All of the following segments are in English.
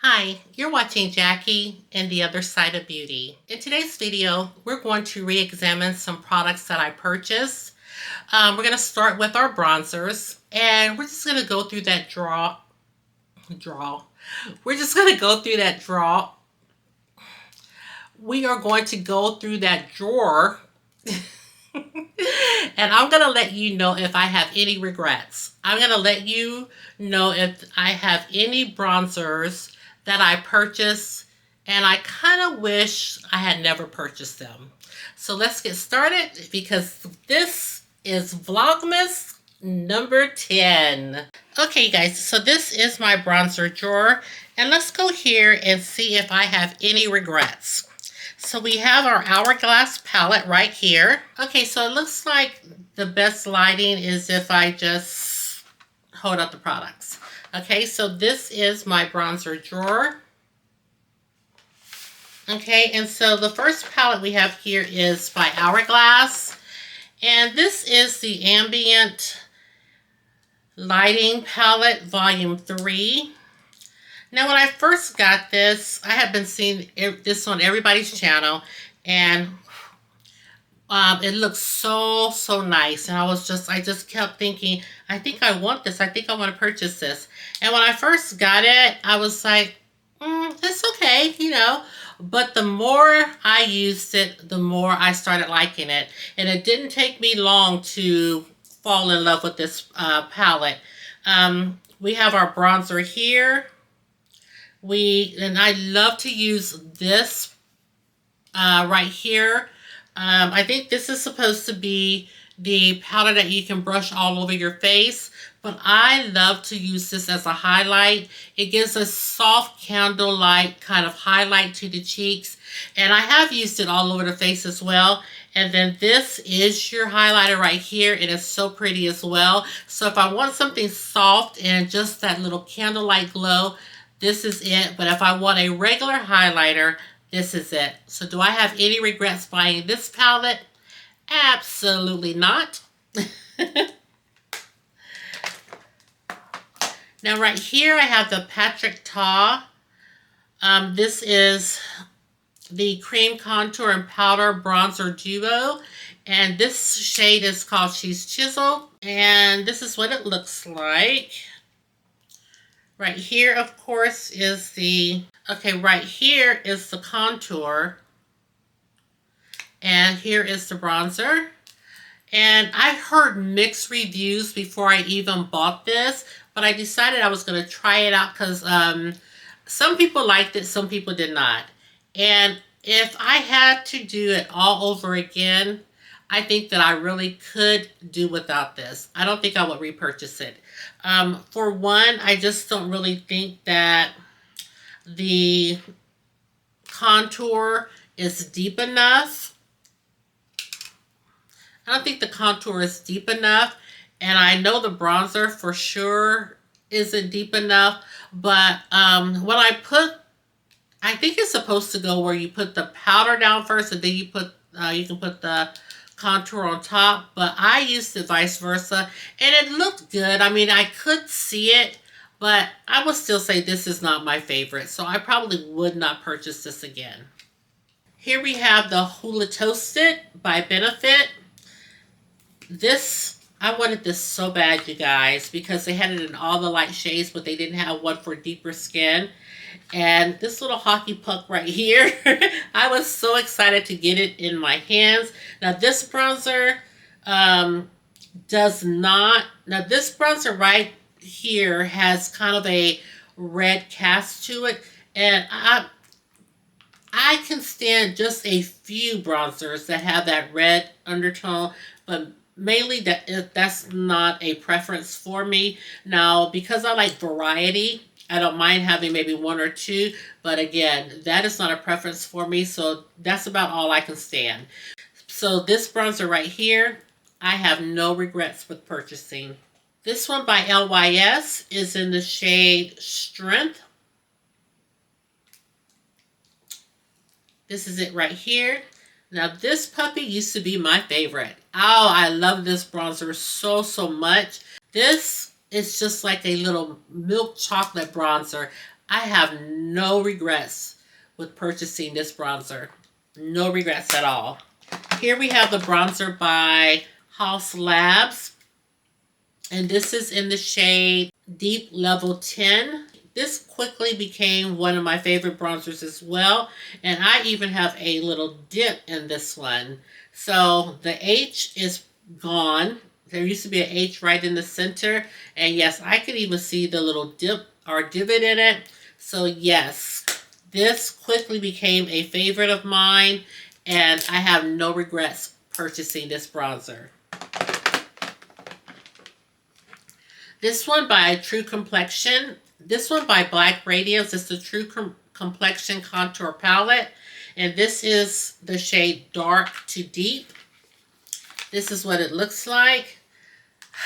Hi, you're watching Jackie and the Other Side of Beauty. In today's video, we're going to re-examine some products that I purchased. We're going to start with our bronzers, and we're just going to go through that drawer. We're just going to go through that drawer. We are going to go through that drawer, and I'm going to let you know if I have any regrets. I'm going to let you know if I have any bronzers that I purchased and I kind of wish I had never purchased them. So let's get started because this is Vlogmas number 10. Okay guys, so this is my bronzer drawer, and let's go here and see if I have any regrets. So we have our Hourglass palette right here. Okay, so it looks like the best lighting is if I just hold up the products. Okay, so this is my bronzer drawer. Okay, and so the first palette we have here is by Hourglass. And this is the Ambient Lighting Palette Volume 3. Now, when I first got this, I have been seeing this on everybody's channel. And it looks so nice, and I just kept thinking, I think I want this. I think I want to purchase this. And when I first got it, I was like, it's okay, you know. But the more I used it, the more I started liking it. And it didn't take me long to fall in love with this palette. We have our bronzer here. And I love to use this right here. I think this is supposed to be the powder that you can brush all over your face, but I love to use this as a highlight. It gives a soft candlelight kind of highlight to the cheeks, and I have used it all over the face as well. And then this is your highlighter right here. It is so pretty as well. So if I want something soft and just that little candlelight glow, this is it. But if I want a regular highlighter, this is it. So do I have any regrets buying this palette? Absolutely not. Now right here I have the Patrick Ta. This is the Cream Contour and Powder Bronzer Duo. And this shade is called She's Chiseled. And this is what it looks like. Right here, of course, is the... Okay, right here is the contour, and here is the bronzer. And I heard mixed reviews before I even bought this, but I decided I was going to try it out because some people liked it, some people did not. And if I had to do it all over again, I think that I really could do without this. I don't think I would repurchase it. For one, I just don't really think that the contour is deep enough. I don't think the contour is deep enough, and I know the bronzer for sure isn't deep enough, but when I think it's supposed to go where you put the powder down first and then you can put the contour on top, but I used it vice versa, and it looked good. I mean, I could see it, but I would still say this is not my favorite, so I probably would not purchase this again. Here we have the Hula Toasted by Benefit. This, I wanted this so bad, you guys, because they had it in all the light shades, but they didn't have one for deeper skin. And this little hockey puck right here, I was so excited to get it in my hands. Now this bronzer does not, now this bronzer right here has kind of a red cast to it, and I can stand just a few bronzers that have that red undertone, but mainly that's not a preference for me. Now, because I like variety, I don't mind having maybe one or two, but again, that is not a preference for me, so that's about all I can stand. So this bronzer right here, I have no regrets with purchasing. This one by LYS is in the shade Strength. This is it right here. Now this puppy used to be my favorite. Oh, I love this bronzer so much. This is just like a little milk chocolate bronzer. I have no regrets with purchasing this bronzer. No regrets at all. Here we have the bronzer by Haus Labs. And this is in the shade Deep Level 10. This quickly became one of my favorite bronzers as well. And I even have a little dip in this one. So the H is gone. There used to be an H right in the center. And yes, I could even see the little dip or divot in it. So yes, this quickly became a favorite of mine. And I have no regrets purchasing this bronzer. This one by True Complexion. This one by Black Radiance is the True Complexion Contour Palette. And this is the shade Dark to Deep. This is what it looks like.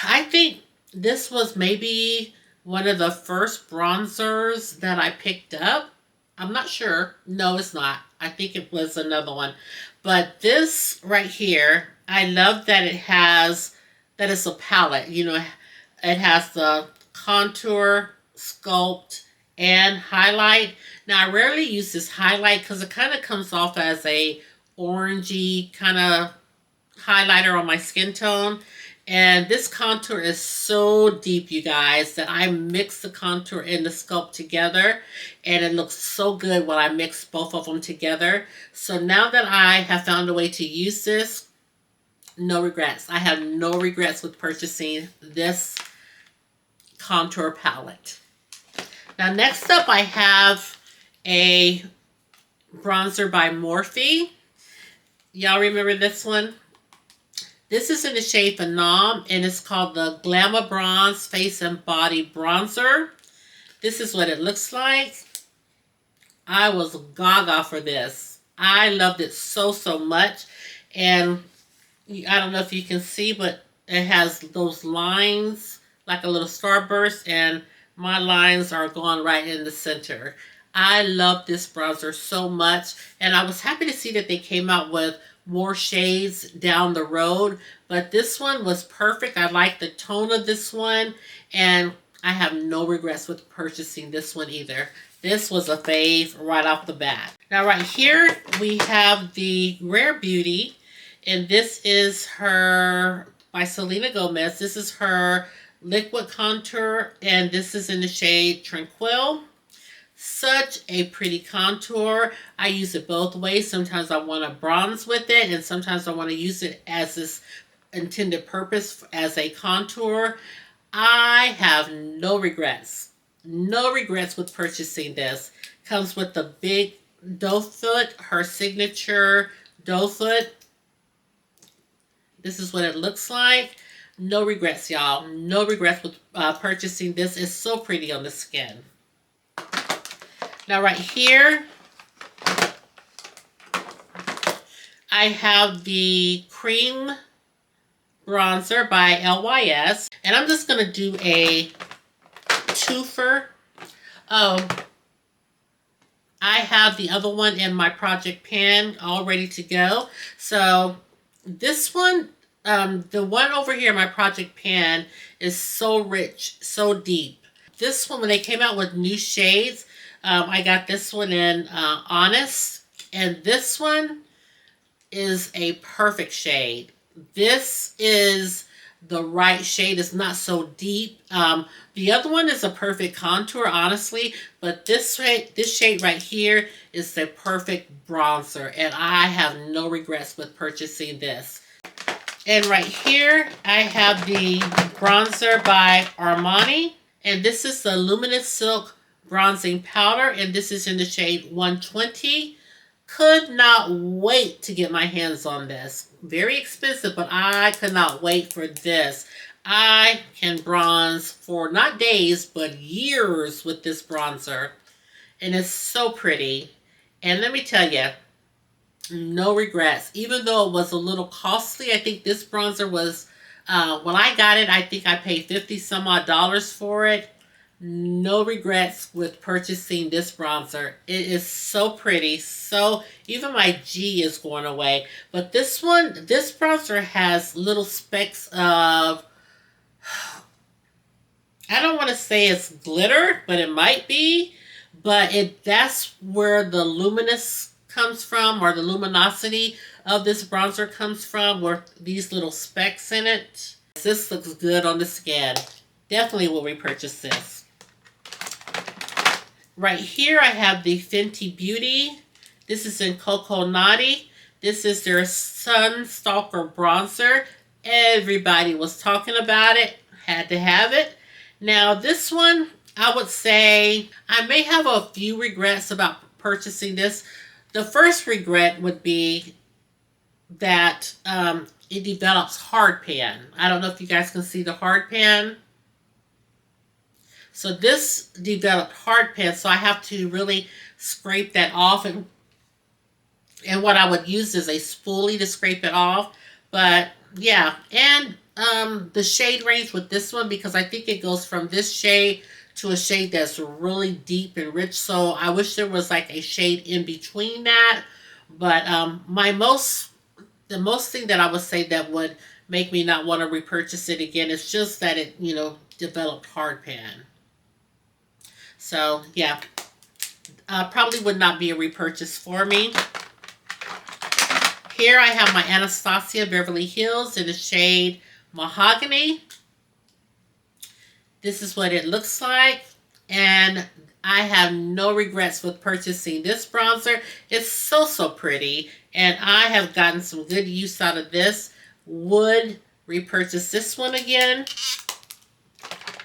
I think this was maybe one of the first bronzers that I picked up. I'm not sure. No, it's not. I think it was another one. But this right here, I love that it has, that it's a palette. You know, it has the contour, sculpt, and highlight. Now, I rarely use this highlight because it kind of comes off as a orangey kind of highlighter on my skin tone. And this contour is so deep, you guys, that I mix the contour and the sculpt together. And it looks so good when I mix both of them together. So now that I have found a way to use this, no regrets. I have no regrets with purchasing this contour palette. Now, next up, I have a bronzer by Morphe. Y'all remember this one? This is in the shade Phenom, and it's called the Glamour Bronze Face and Body Bronzer. This is what it looks like. I was gaga for this. I loved it so, so much. And I don't know if you can see, but it has those lines like a little starburst, and my lines are going right in the center. I love this bronzer so much, and I was happy to see that they came out with more shades down the road, but this one was perfect. I like the tone of this one, and I have no regrets with purchasing this one either. This was a fave right off the bat. Now right here we have the Rare Beauty, and this is her by Selena Gomez. This is her liquid contour, and this is in the shade Tranquil. Such a pretty contour. I use it both ways. Sometimes I want to bronze with it, and sometimes I want to use it as this intended purpose as a contour. I have no regrets. No regrets with purchasing this. Comes with the big doe foot, her signature doe foot. This is what it looks like. No regrets, y'all. No regrets with purchasing this. It's so pretty on the skin. Now right here, I have the Cream Bronzer by LYS. And I'm just going to do a twofer. Oh, I have the other one in my project pan all ready to go. So this one, the one over here in my project pan is so rich, so deep. This one, when they came out with new shades, I got this one in Honest, and this one is a perfect shade. This is the right shade. It's not so deep. The other one is a perfect contour, honestly, but this shade right here is the perfect bronzer, and I have no regrets with purchasing this. And right here, I have the bronzer by Armani, and this is the Luminous Silk Bronzing Powder, and this is in the shade 120. Could not wait to get my hands on this. Very expensive, but I could not wait for this. I can bronze for not days, but years with this bronzer. And it's so pretty. And let me tell you, no regrets. Even though it was a little costly, I think this bronzer was, when I got it, I think I paid 50 some odd dollars for it. No regrets with purchasing this bronzer. It is so pretty. So even my G is going away. But this one, this bronzer has little specks of, I don't want to say it's glitter, but it might be. but that's where the luminous comes from, or the luminosity of this bronzer comes from, where these little specks in it. This looks good on the skin. Definitely will repurchase this. Right here I have the Fenty Beauty. This is in Cocoa Naughty. This is their Sunstalker bronzer. Everybody was talking about it. Had to have it. Now this one, I would say I may have a few regrets about purchasing this. The first regret would be that it develops hard pan. I don't know if you guys can see the hard pan. So this developed hard pan, so I have to really scrape that off. And what I would use is a spoolie to scrape it off. But yeah, and the shade range with this one, because I think it goes from this shade to a shade that's really deep and rich. So I wish there was like a shade in between that. But the most thing that I would say that would make me not want to repurchase it again is just that it, developed hard pan. So yeah, probably would not be a repurchase for me. Here I have my Anastasia Beverly Hills in the shade Mahogany. This is what it looks like, and I have no regrets with purchasing this bronzer. It's so pretty, and I have gotten some good use out of this. Would repurchase this one again.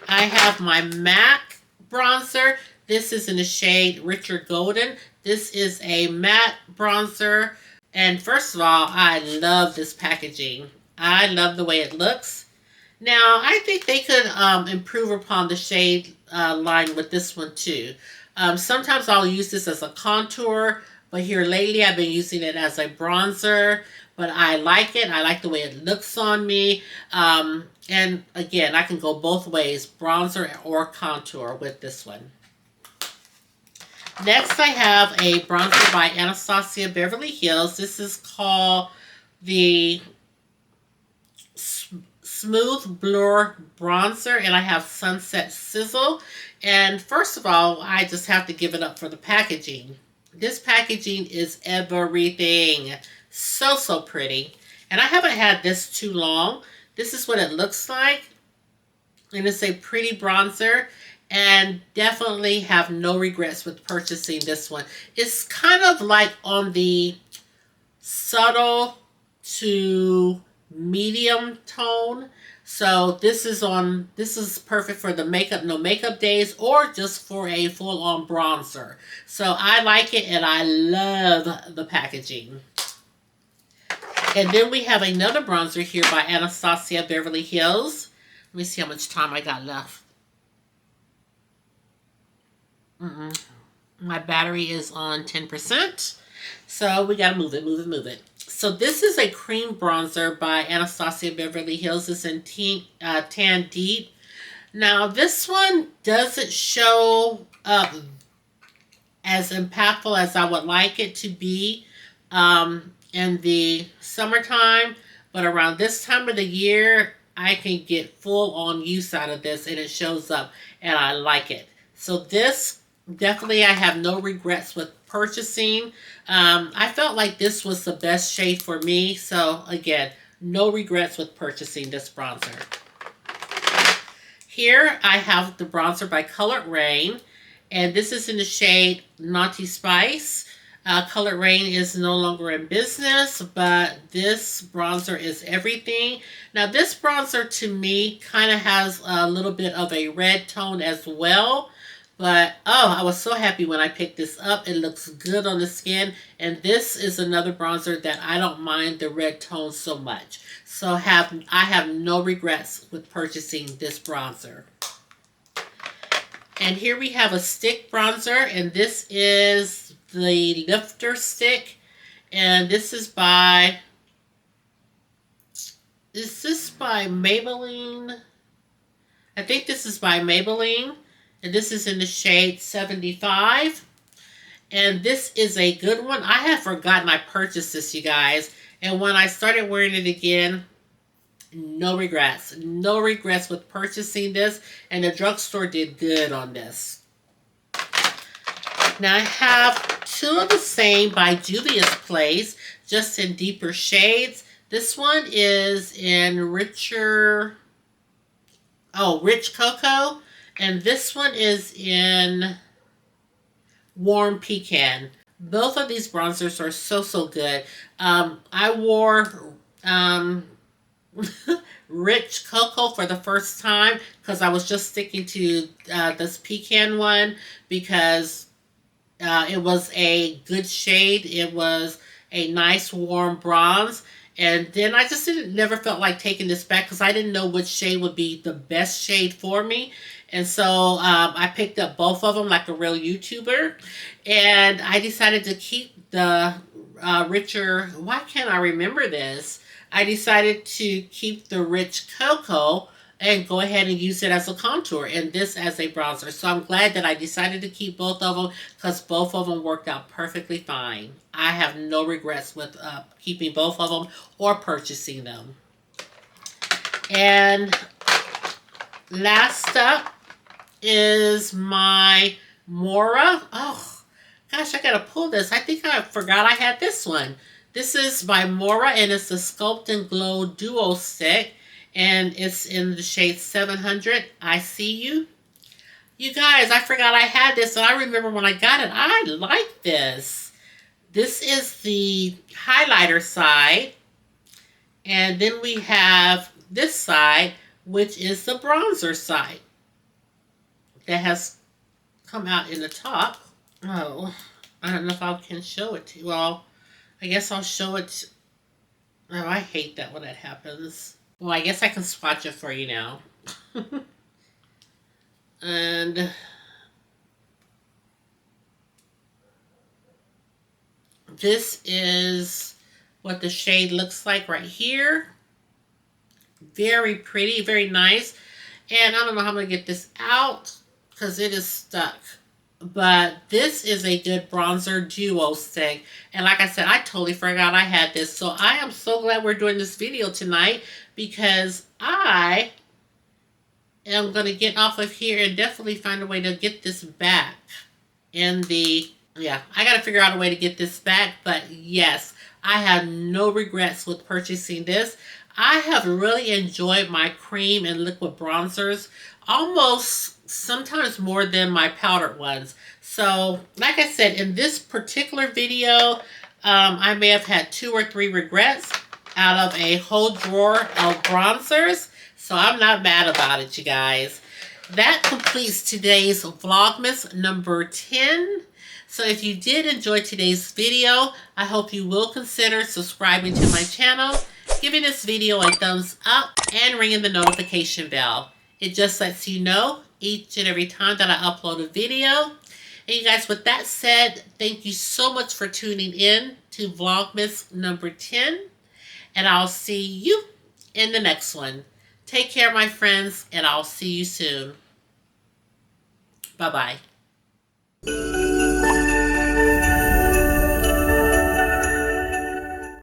I have my MAC bronzer. This is in the shade Richard Golden. This is a matte bronzer. And first of all, I love this packaging. I love the way it looks. Now, I think they could improve upon the shade line with this one too. Sometimes I'll use this as a contour, but here lately I've been using it as a bronzer. But I like it. I like the way it looks on me. And again, I can go both ways, bronzer or contour with this one. Next, I have a bronzer by Anastasia Beverly Hills. This is called the Smooth Blur Bronzer, and I have Sunset Sizzle. And first of all, I just have to give it up for the packaging. This packaging is everything. So pretty. And I haven't had this too long. This is what it looks like. And it's a pretty bronzer. And definitely have no regrets with purchasing this one. It's kind of like on the subtle to medium tone. So this is perfect for the makeup, no makeup days, or just for a full-on bronzer. So I like it, and I love the packaging. And then we have another bronzer here by Anastasia Beverly Hills. Let me see how much time I got left. My battery is on 10%. So we gotta move it. So this is a cream bronzer by Anastasia Beverly Hills. It's in Tan Deep. Now this one doesn't show up as impactful as I would like it to be in the summertime. But around this time of the year, I can get full on use out of this, and it shows up, and I like it. So this, definitely I have no regrets with purchasing. I felt like this was the best shade for me. So again, no regrets with purchasing this bronzer. Here I have the bronzer by Colored Rain. And this is in the shade Naughty Spice. Colored Rain is no longer in business, but this bronzer is everything. Now this bronzer to me kind of has a little bit of a red tone as well. But, oh, I was so happy when I picked this up. It looks good on the skin. And this is another bronzer that I don't mind the red tone so much. So I have no regrets with purchasing this bronzer. And here we have a stick bronzer. And this is the Lifter Stick. And this is by... Is this by Maybelline? I think this is by Maybelline. And this is in the shade 75. And this is a good one. I had forgotten I purchased this, you guys. And when I started wearing it again, no regrets. No regrets with purchasing this. And the drugstore did good on this. Now I have two of the same by Juvia's Place, just in deeper shades. This one is in rich cocoa, and this one is in warm pecan. Both of these bronzers are so good. I wore rich cocoa for the first time because I was just sticking to this pecan one because it was a good shade. It was a nice warm bronze. And then I just never felt like taking this back because I didn't know which shade would be the best shade for me. And so I picked up both of them like a real YouTuber. And I decided to keep the richer, why can't I remember this? I decided to keep the rich cocoa and go ahead and use it as a contour and this as a bronzer. So I'm glad that I decided to keep both of them because both of them worked out perfectly fine. I have no regrets with keeping both of them or purchasing them. And last up is my Mora. Oh, gosh, I gotta pull this. I think I forgot I had this one. This is by Mora, and it's the Sculpt and Glow Duo Stick. And it's in the shade 700. I See You. You guys, I forgot I had this, and I remember when I got it, I like this. This is the highlighter side. And then we have this side, which is the bronzer side. That has come out in the top. Oh, I don't know if I can show it to you. Well, I guess I'll show it. Oh, I hate that when that happens. Well, I guess I can swatch it for you now. And this is what the shade looks like right here. Very pretty, very nice. And I don't know how I'm going to get this out because it is stuck. But this is a good bronzer duo stick. And like I said, I totally forgot I had this. So I am so glad we're doing this video tonight because I am going to get off of here and definitely find a way to get this back in the... Yeah, I got to figure out a way to get this back. But yes, I have no regrets with purchasing this. I have really enjoyed my cream and liquid bronzers. Almost sometimes more than my powdered ones. So, like I said, in this particular video, I may have had 2 or 3 regrets out of a whole drawer of bronzers. So, I'm not mad about it, you guys. That completes today's Vlogmas number 10. So, if you did enjoy today's video, I hope you will consider subscribing to my channel, giving this video a thumbs up, and ringing the notification bell. It just lets you know each and every time that I upload a video. And you guys, with that said, thank you so much for tuning in to Vlogmas number 10. And I'll see you in the next one. Take care, my friends, and I'll see you soon. Bye-bye.